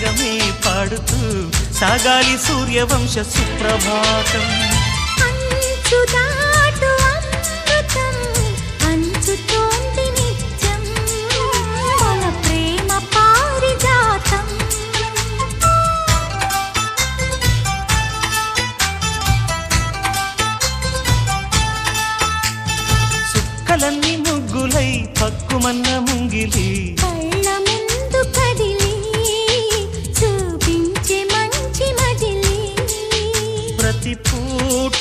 రాగమే పాడుతూ సాగాలి సూర్యవంశ సుప్రభాతం. అంచుదాటు అమృతం అంచుతోంది నిత్యం మన ప్రేమ పారిజాతం. సుక్కలన్నీ ముగ్గులై పక్కుమన్న ముంగిలి కళ్ళ ముందు కదిలి చూపించే మంచి మజిలి ప్రతి పూట